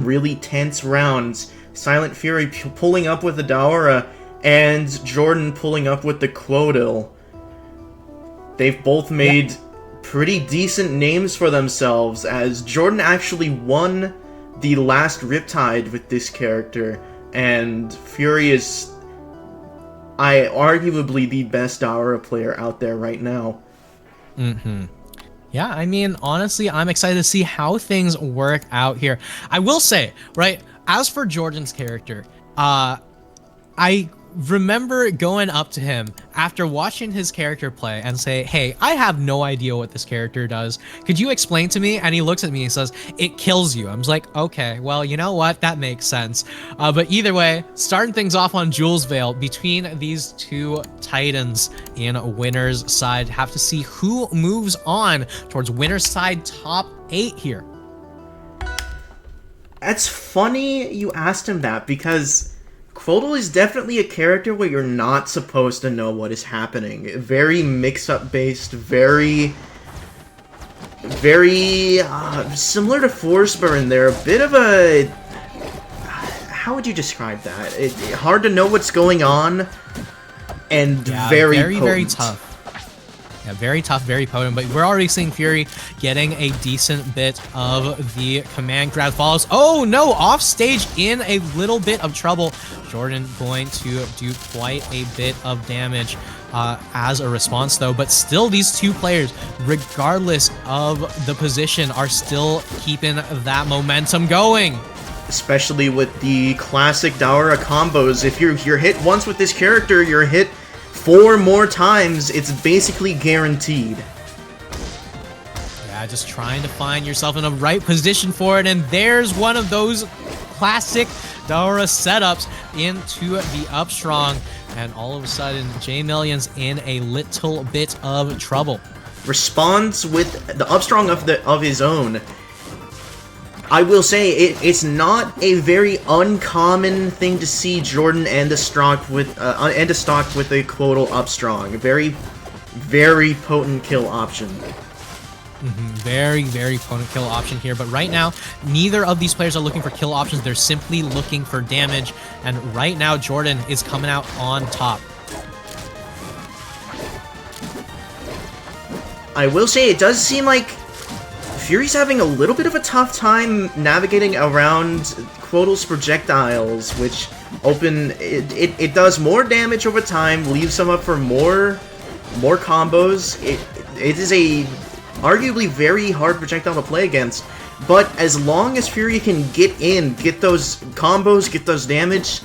really tense rounds. SilentFuRi pulling up with the Daora, and Jordan pulling up with the Qoedil. They've both made pretty decent names for themselves, as Jordan actually won the last Riptide with this character, and Fury is arguably the best Daora player out there right now. Yeah, I mean, honestly, I'm excited to see how things work out here. I will say, right, as for Jordan's character, I remember going up to him after watching his character play and say, hey, I have no idea what this character does. Could you explain to me? And he looks at me and says, it kills you. I'm like, okay, well, you know what? That makes sense. But either way, starting things off on Jules Vale between these two titans in winner's side. Have to see who moves on towards winner's side top 8 here. That's funny you asked him that, because Qoedil is definitely a character where you're not supposed to know what is happening. Very mix-up based, very similar to Forsberg. They're a bit of a... How would you describe that? Hard to know what's going on, and very potent. Very tough. Yeah, very tough, very potent, but we're already seeing Fury getting a decent bit of the command grab follows. Oh no, off stage in a little bit of trouble. Jordan going to do quite a bit of damage as a response though, but still these two players, regardless of the position, are still keeping that momentum going. Especially with the classic Daora combos. If you're hit once with this character, you're hit 4 more times. It's basically guaranteed. Yeah, just trying to find yourself in the right position for it, and there's one of those classic Daora setups into the upstrong, and all of a sudden JMillions in a little bit of trouble. Responds with the upstrong of his own. I will say, it's not a very uncommon thing to see Jordan end a stock with a Qoedil upstrong. Very, very potent kill option. Very, very potent kill option here, but right now, neither of these players are looking for kill options. They're simply looking for damage, and right now, Jordan is coming out on top. I will say, it does seem like Fury's having a little bit of a tough time navigating around Qoedil's projectiles, which it does more damage over time, leaves him up for more combos. It is a arguably very hard projectile to play against, but as long as Fury can get those combos, get those damage,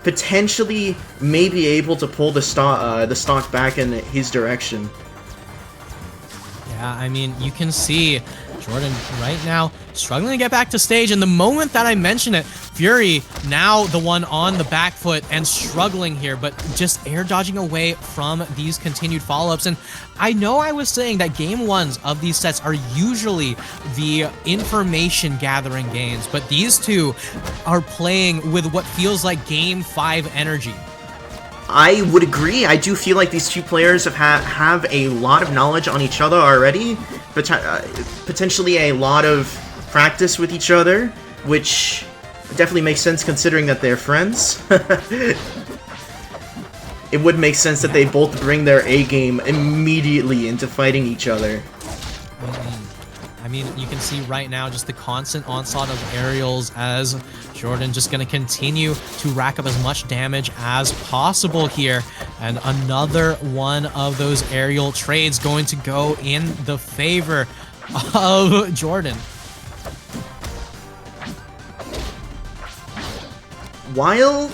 potentially may be able to pull the stock back in his direction. Yeah, I mean, you can see Jordan right now struggling to get back to stage, and the moment that I mention it, Fury now the one on the back foot and struggling here, but just air dodging away from these continued follow-ups. And I know I was saying that game 1s of these sets are usually the information gathering games, but these two are playing with what feels like game 5 energy. I would agree. I do feel like these two players have a lot of knowledge on each other already, potentially a lot of practice with each other, which definitely makes sense considering that they're friends. It would make sense that they both bring their A game immediately into fighting each other. I mean, you can see right now just the constant onslaught of aerials as Jordan just going to continue to rack up as much damage as possible here. And another one of those aerial trades going to go in the favor of Jordan. While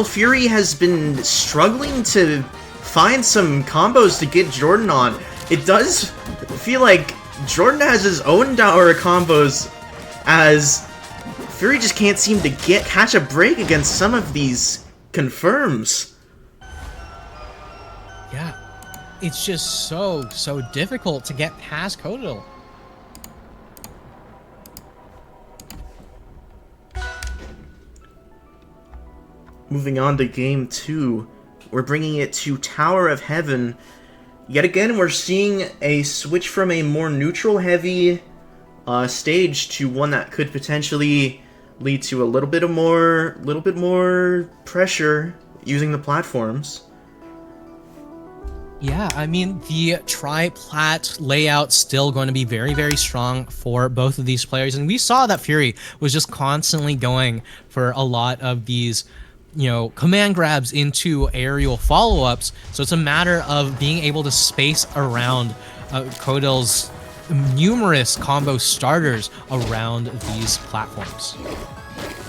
Fury has been struggling to find some combos to get Jordan on, it does feel like Jordan has his own Daora combos, as Fury just can't seem to catch a break against some of these confirms. Yeah, it's just so difficult to get past Qoedil. Moving on to game 2, we're bringing it to Tower of Heaven. Yet again, we're seeing a switch from a more neutral-heavy stage to one that could potentially lead to a little bit more pressure using the platforms. Yeah, I mean, the tri-plat layout still going to be very, very strong for both of these players. And we saw that Fury was just constantly going for a lot of these, you know, command grabs into aerial follow-ups. So it's a matter of being able to space around Qoedil's numerous combo starters around these platforms.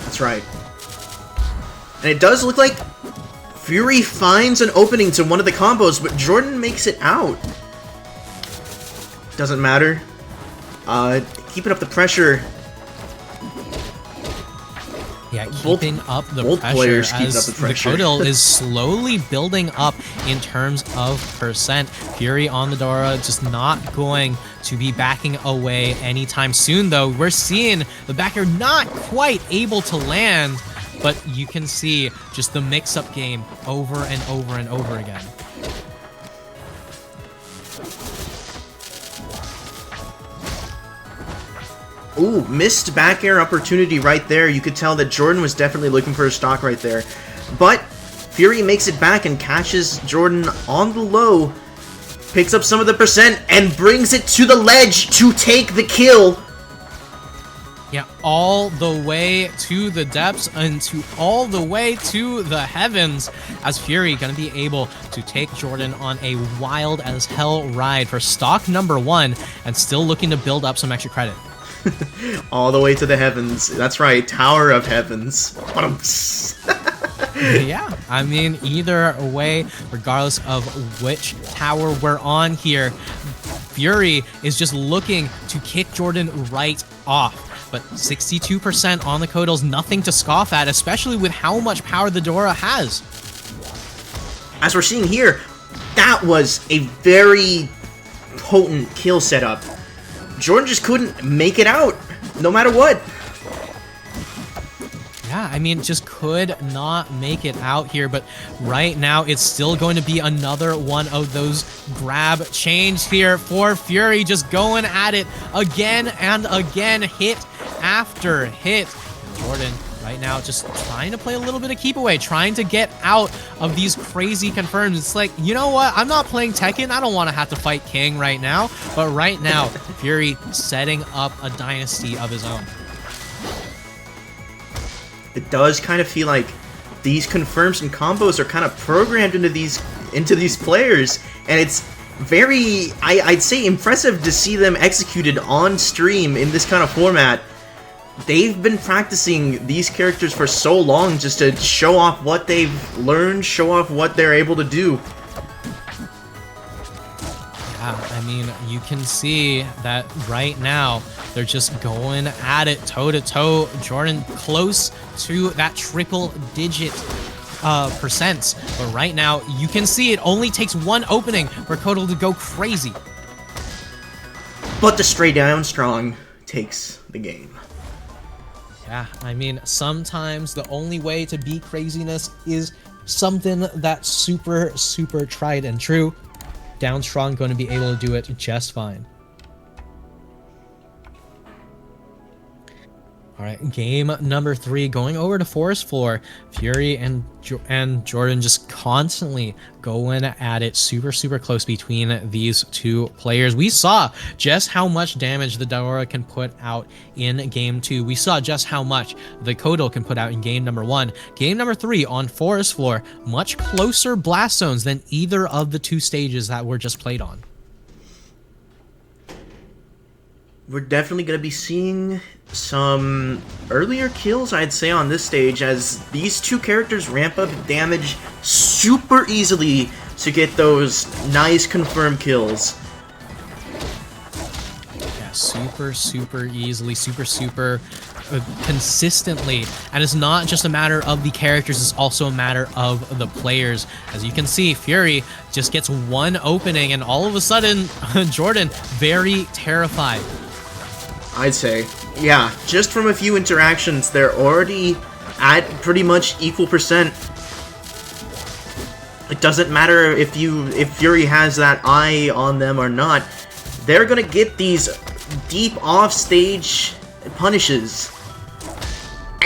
That's right. And it does look like Fury finds an opening to one of the combos, but Jordan makes it out. Doesn't matter. Keeping up the pressure. Yeah, keeping up the both pressure players keeping as up the pressure. Qoedil is slowly building up in terms of percent. Fury on the Daora just not going to be backing away anytime soon, though. We're seeing the backer not quite able to land, but you can see just the mix-up game over and over and over again. Ooh, missed back air opportunity right there. You could tell that Jordan was definitely looking for a stock right there. But Fury makes it back and catches Jordan on the low, picks up some of the percent, and brings it to the ledge to take the kill. Yeah, all the way to the depths and all the way to the heavens, as Fury gonna be able to take Jordan on a wild as hell ride for stock number 1 and still looking to build up some extra credit. All the way to the heavens. That's right, Tower of Heavens. Yeah, I mean, either way, regardless of which tower we're on here, Fury is just looking to kick Jordan right off. But 62% on the Qoedil's nothing to scoff at, especially with how much power the Daora has. As we're seeing here, that was a very potent kill setup. Jordan just couldn't make it out, no matter what. Yeah, I mean, just could not make it out here, but right now it's still going to be another one of those grab chains here for Fury, just going at it again and again, hit after hit. Jordan right now just trying to play a little bit of keep away, trying to get out of these crazy confirms. It's like, you know what? I'm not playing Tekken. I don't want to have to fight King right now. But right now, Fury setting up a dynasty of his own. It does kind of feel like these confirms and combos are kind of programmed into these players, and it's very, I'd say, impressive to see them executed on stream in this kind of format. They've been practicing these characters for so long just to show off what they've learned, show off what they're able to do. Yeah, I mean, you can see that right now they're just going at it toe-to-toe. Jordan close to that triple-digit percents. But right now, you can see it only takes one opening for Qoedil to go crazy. But the stray down strong takes the game. Yeah, I mean, sometimes the only way to beat craziness is something that's super, super tried and true. Down strong going to be able to do it just fine. All right, game number 3, going over to Forest Floor. Fury and Jordan just constantly going at it, super, super close between these two players. We saw just how much damage the Daora can put out in game 2. We saw just how much the Qoedil can put out in game number 1. Game number 3 on Forest Floor, much closer blast zones than either of the two stages that were just played on. We're definitely going to be seeing some earlier kills, I'd say, on this stage, as these two characters ramp up damage super easily to get those nice confirmed kills. Yeah, super, super easily, super consistently. And it's not just a matter of the characters, it's also a matter of the players. As you can see, Fury just gets one opening, and all of a sudden, Jordan, very terrified. I'd say. Yeah, just from a few interactions, they're already at pretty much equal percent. It doesn't matter if Fury has that eye on them or not. They're gonna get these deep off-stage punishes.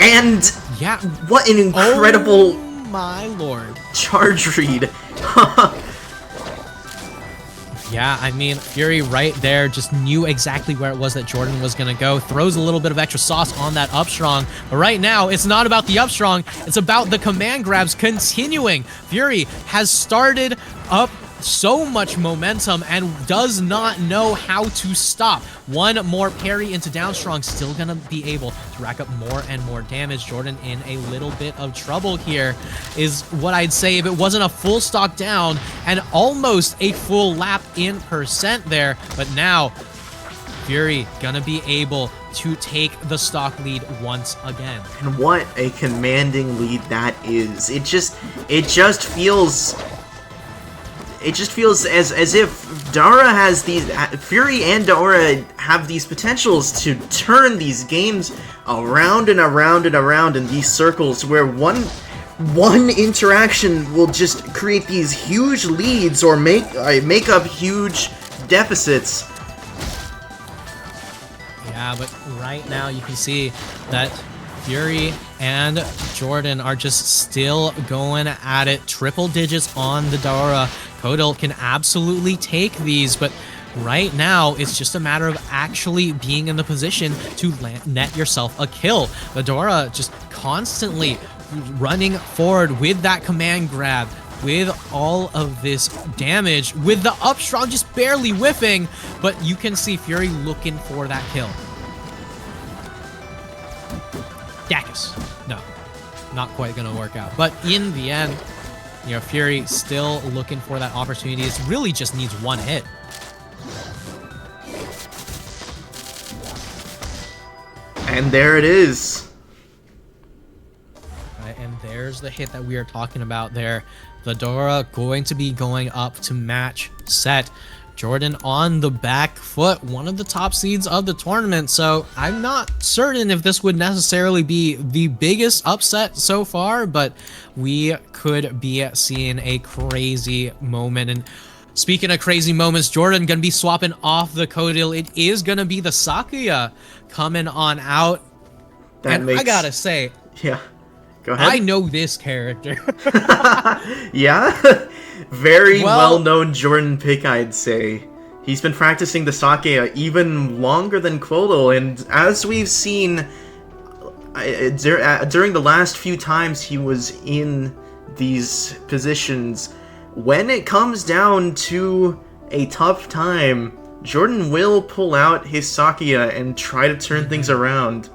And yeah, what an incredible my lord charge read. Yeah, I mean, Fury right there just knew exactly where it was that Jordan was going to go. Throws a little bit of extra sauce on that up strong. But right now, it's not about the up strong. It's about the command grabs continuing. Fury has started up so much momentum and does not know how to stop. One more parry into down strong, still gonna be able to rack up more and more damage. Jordan in a little bit of trouble here is what I'd say if it wasn't a full stock down and almost a full lap in percent there. But now Fury gonna be able to take the stock lead once again. And what a commanding lead that is. It just feels as if Daora has these, Fury and Daora have these potentials to turn these games around and around and around in these circles where one interaction will just create these huge leads or make up huge deficits. Yeah, but right now you can see that Fury and Jordan are just still going at it. Triple digits on the Daora. Qoedil can absolutely take these, but right now it's just a matter of actually being in the position to net yourself a kill. The Daora just constantly running forward with that command grab, with all of this damage, with the up strong just barely whiffing, but you can see Fury looking for that kill. Dacus. No, not quite gonna work out. But in the end, you know, Fury still looking for that opportunity. It really just needs one hit. And there it is. Right, and there's the hit that we are talking about there. The Daora going to be going up to match set. Jordan on the back foot, one of the top seeds of the tournament, so I'm not certain if this would necessarily be the biggest upset so far, but we could be seeing a crazy moment. And speaking of crazy moments, Jordan gonna be swapping off the Qoedil. It is gonna be the Sakuya coming on out. I gotta say, yeah, go ahead. I know this character. Yeah? Very well-known Jordan pick, I'd say. He's been practicing the Sakuya even longer than Qoedil, and as we've seen during the last few times he was in these positions, when it comes down to a tough time, Jordan will pull out his Sakuya and try to turn things around.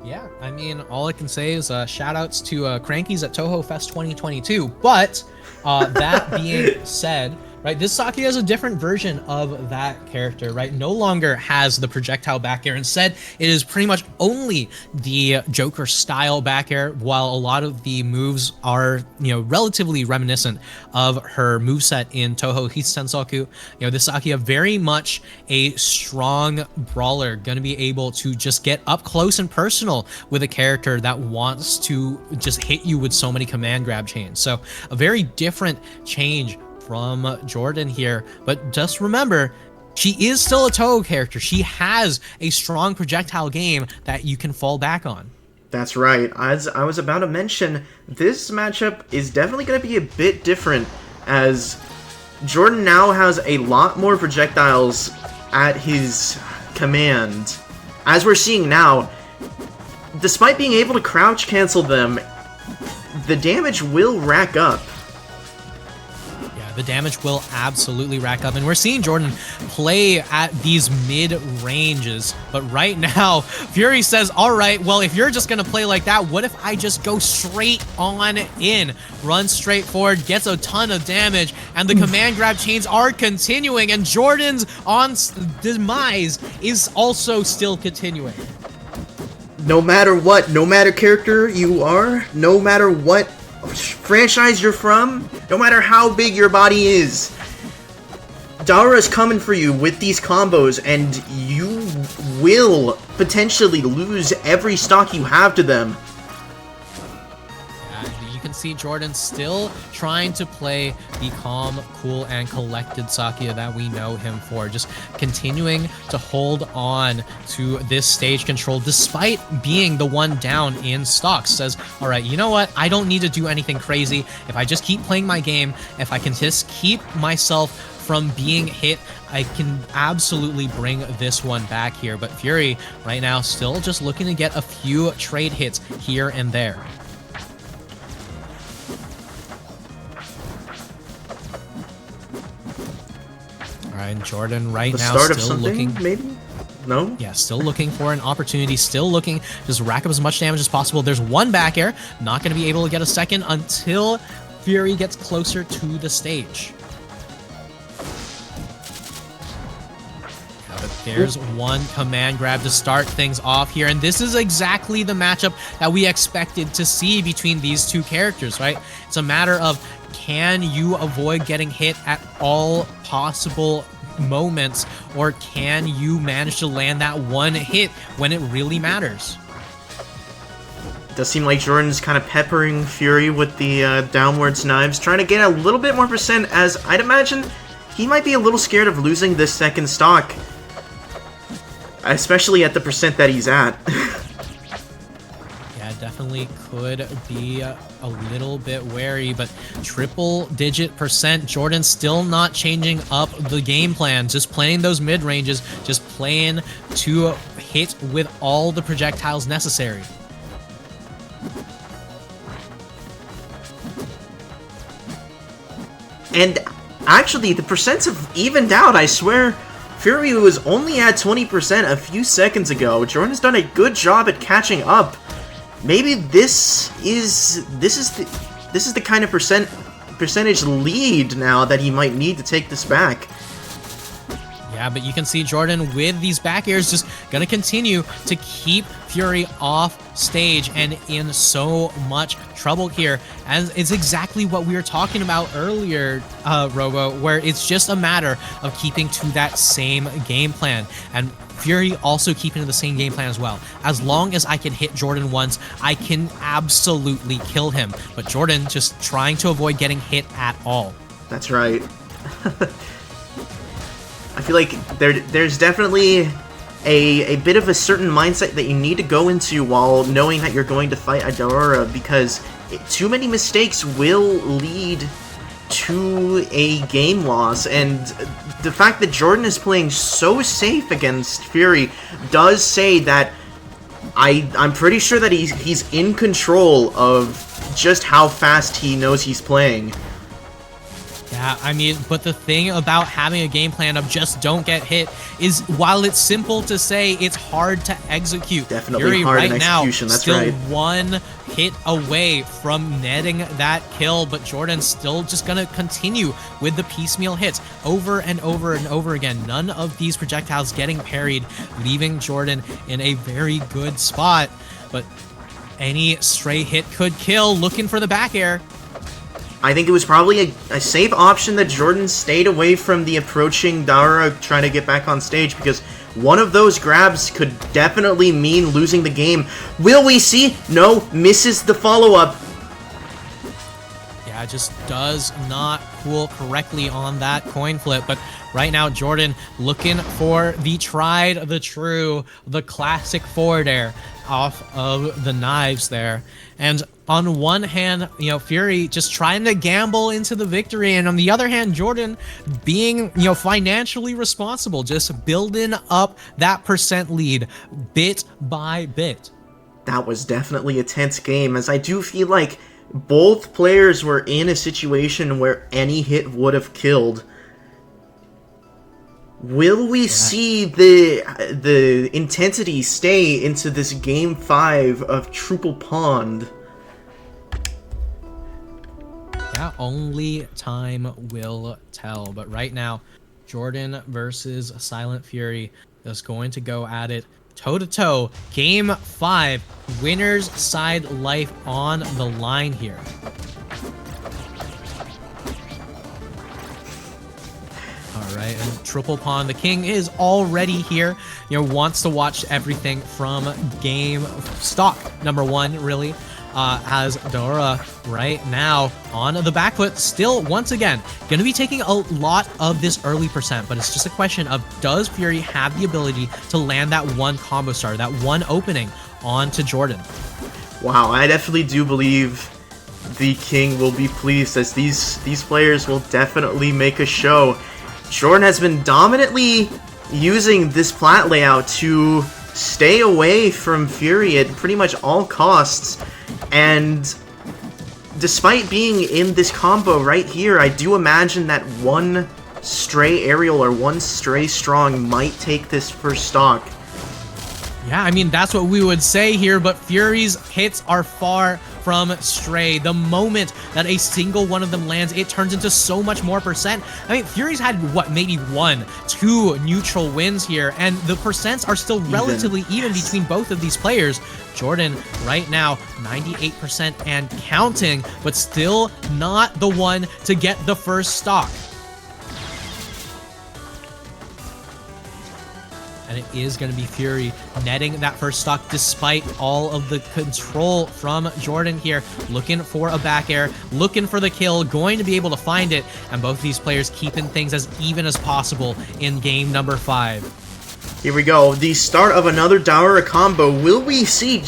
Yeah, I mean, all I can say is shout-outs to Crankies at Toho Fest 2022, but that being said, right, this Sakuya is a different version of that character, right? No longer has the projectile back air. Instead, it is pretty much only the Joker style back air, while a lot of the moves are, you know, relatively reminiscent of her moveset in Toho Hitsensoku. You know, this Sakuya very much a strong brawler, gonna be able to just get up close and personal with a character that wants to just hit you with so many command grab chains. So a very different change from Jordan here, but just remember, she is still a Toho character. She has a strong projectile game that you can fall back on. That's right. As I was about to mention, this matchup is definitely going to be a bit different, as Jordan now has a lot more projectiles at his command. As we're seeing now, despite being able to crouch cancel them, the damage will rack up. The damage will absolutely rack up, and we're seeing Jordan play at these mid-ranges, but right now, Fury says, all right, well, if you're just gonna play like that, what if I just go straight on in? Run straight forward, gets a ton of damage, and the command grab chains are continuing, and Jordan's demise is also still continuing. No matter what, no matter character you are, no matter what franchise you're from, no matter how big your body is, Daora is coming for you with these combos, and you will potentially lose every stock you have to them. You can see Jordan still trying to play the calm, cool, and collected Sakia that we know him for. Just continuing to hold on to this stage control despite being the one down in stocks. Says, all right, you know what? I don't need to do anything crazy. If I just keep playing my game, if I can just keep myself from being hit, I can absolutely bring this one back here. But Fury right now still just looking to get a few trade hits here and there. All right, and Jordan right now start still of something, looking, maybe? No? Yeah, still looking for an opportunity, still looking, just rack up as much damage as possible. There's one back air, not going to be able to get a second until Fury gets closer to the stage. But there's one command grab to start things off here, and this is exactly the matchup that we expected to see between these two characters, right? It's a matter of, can you avoid getting hit at all possible moments, or can you manage to land that one hit when it really matters? It does seem like Jordan's kind of peppering Fury with the downwards knives, trying to get a little bit more percent, as I'd imagine he might be a little scared of losing this second stock. Especially at the percent that he's at. Yeah, definitely could be a little bit wary, but triple-digit percent. Jordan still not changing up the game plan, just playing those mid-ranges, just playing to hit with all the projectiles necessary. And actually, the percents have evened out, I swear. Fury was only at 20% a few seconds ago. Jordan's done a good job at catching up. Maybe this is the kind of percentage lead now that he might need to take this back. Yeah, but you can see Jordan with these back airs just gonna continue to keep Fury off stage and in so much trouble here. And it's exactly what we were talking about earlier, Robo, where it's just a matter of keeping to that same game plan. And Fury also keeping to the same game plan as well. As long as I can hit Jordan once, I can absolutely kill him. But Jordan just trying to avoid getting hit at all. That's right. I feel like there's definitely a bit of a certain mindset that you need to go into while knowing that you're going to fight a Daora, because too many mistakes will lead to a game loss, and the fact that Jordan is playing so safe against Fury does say that I'm pretty sure that he's in control of just how fast he knows he's playing. Yeah, I mean, but the thing about having a game plan of just don't get hit is, while it's simple to say, it's hard to execute. Definitely Fury hard right in execution, now, that's still right. one hit away from netting that kill, but Jordan's still just gonna continue with the piecemeal hits over and over and over again. None of these projectiles getting parried, leaving Jordan in a very good spot, but any stray hit could kill. Looking for the back air. I think it was probably a safe option that Jordan stayed away from the approaching Daora trying to get back on stage, because one of those grabs could definitely mean losing the game. Will we see? No, misses the follow-up. Yeah, just does not pull correctly on that coin flip, but right now Jordan looking for the tried, the true, the classic forward air off of the knives there. And on one hand, you know, Fury just trying to gamble into the victory, and on the other hand, Jordan being, you know, financially responsible, just building up that percent lead bit by bit. That was definitely a tense game, as I do feel like both players were in a situation where any hit would have killed. Will we see the intensity stay into this Game 5 of Triple Pond? Yeah, only time will tell. But right now, Jordan versus SilentFuRi is going to go at it toe-to-toe. Game 5, winner's side life on the line here. All right, and Triple Pond, the king is already here. You know, wants to watch everything from game stock number 1, really. has Daora right now on the back foot, still once again going to be taking a lot of this early percent, but it's just a question of, does Fury have the ability to land that one combo star, that one opening onto Jordan? Wow, I definitely do believe the King will be pleased, as these players will definitely make a show. Jordan has been dominantly using this plat layout to stay away from Fury at pretty much all costs, and despite being in this combo right here, I do imagine that one stray aerial or one stray strong might take this first stock. Yeah, I mean, that's what we would say here, but Fury's hits are far from stray. The moment that a single one of them lands, it turns into so much more percent. I mean, Fury's had, what, maybe 1-2 neutral wins here, and the percents are still relatively even between both of these players. Jordan, right now, 98% and counting, but still not the one to get the first stock. And it is going to be Fury netting that first stock despite all of the control from Jordan here. Looking for a back air, looking for the kill, going to be able to find it. And both these players keeping things as even as possible in game number 5. Here we go, the start of another Daora combo. Will we see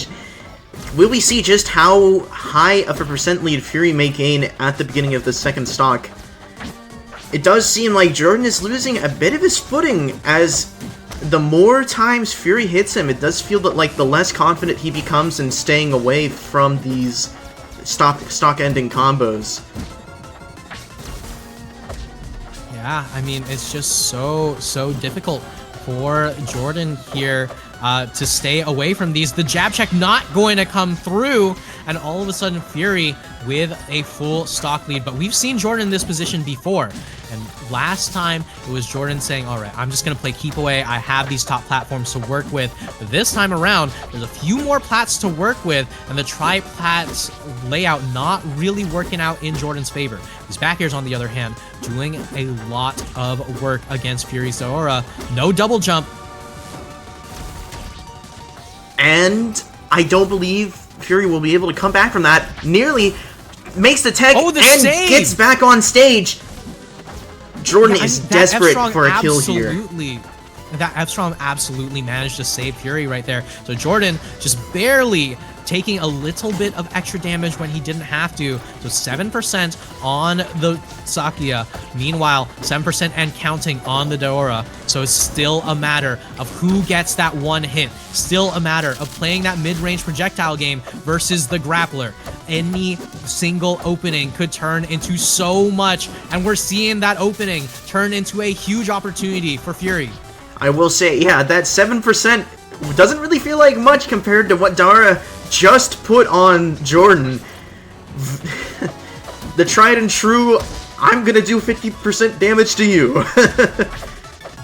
just how high of a percent lead Fury may gain at the beginning of the second stock? It does seem like Jordan is losing a bit of his footing, as the more times Fury hits him, it does feel that, like, the less confident he becomes in staying away from these stock-ending combos. Yeah, I mean, it's just so difficult for Jordan here to stay away from these. The jab check not going to come through, and all of a sudden Fury with a full stock lead. But we've seen Jordan in this position before, and last time it was Jordan saying, all right, I'm just going to play keep away. I have these top platforms to work with. But this time around, there's a few more plats to work with, and the tri-plats layout not really working out in Jordan's favor. These back airs, on the other hand, doing a lot of work against Fury's Daora. No double jump. And I don't believe Fury will be able to come back from that. Nearly makes the tech and save! Gets back on stage. Jordan is desperate for a kill here. That F-Strong absolutely managed to save Fury right there. So Jordan just barely taking a little bit of extra damage when he didn't have to. So 7% on the Sakia. Meanwhile, 7% and counting on the Daora. So it's still a matter of who gets that one hit. Still a matter of playing that mid-range projectile game versus the grappler. Any single opening could turn into so much, and we're seeing that opening turn into a huge opportunity for Fury. I will say, yeah, that 7% doesn't really feel like much compared to what Daora just put on Jordan. The tried and true, I'm gonna do 50% damage to you.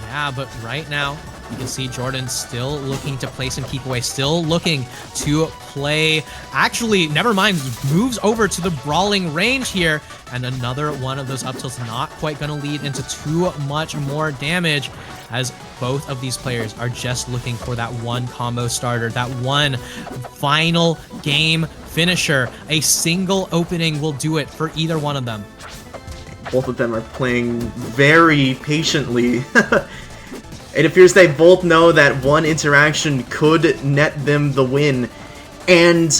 Yeah, but right now, you can see Jordan still looking to play some keep away, still looking to play. Actually, never mind, moves over to the brawling range here, and another one of those up tilts not quite going to lead into too much more damage, as both of these players are just looking for that one combo starter, that one final game finisher. A single opening will do it for either one of them. Both of them are playing very patiently. It appears they both know that one interaction could net them the win. And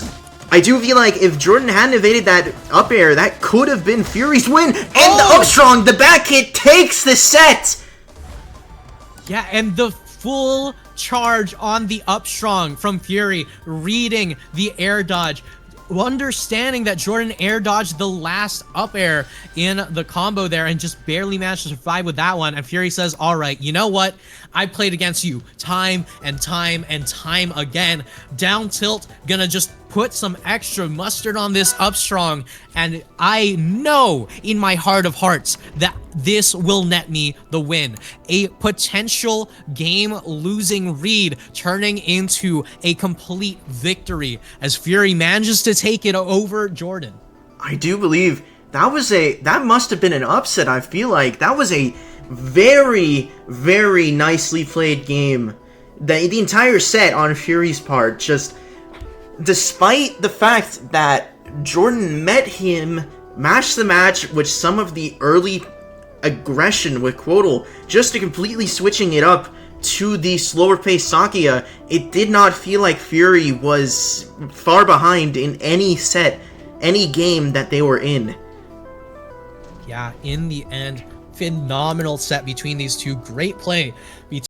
I do feel like if Jordan hadn't evaded that up air, that could have been Fury's win. And the up strong, the back hit takes the set. Yeah, and the full charge on the up strong from Fury, reading the air dodge, understanding that Jordan air dodged the last up air in the combo there and just barely managed to survive with that one. And Fury says, all right, you know what? I played against you time and time and time again. Down tilt, gonna just put some extra mustard on this up strong, and I know in my heart of hearts that this will net me the win. A potential game-losing read turning into a complete victory as Fury manages to take it over Jordan. I do believe that must have been an upset. I feel like that was a very, very nicely played game. The entire set on Fury's part, just despite the fact that Jordan met him, matched the match with some of the early aggression with Qoedil, just to completely switching it up to the slower paced Sakuya, it did not feel like Fury was far behind in any set, any game that they were in. Yeah, in the end, phenomenal set between these two. Great play between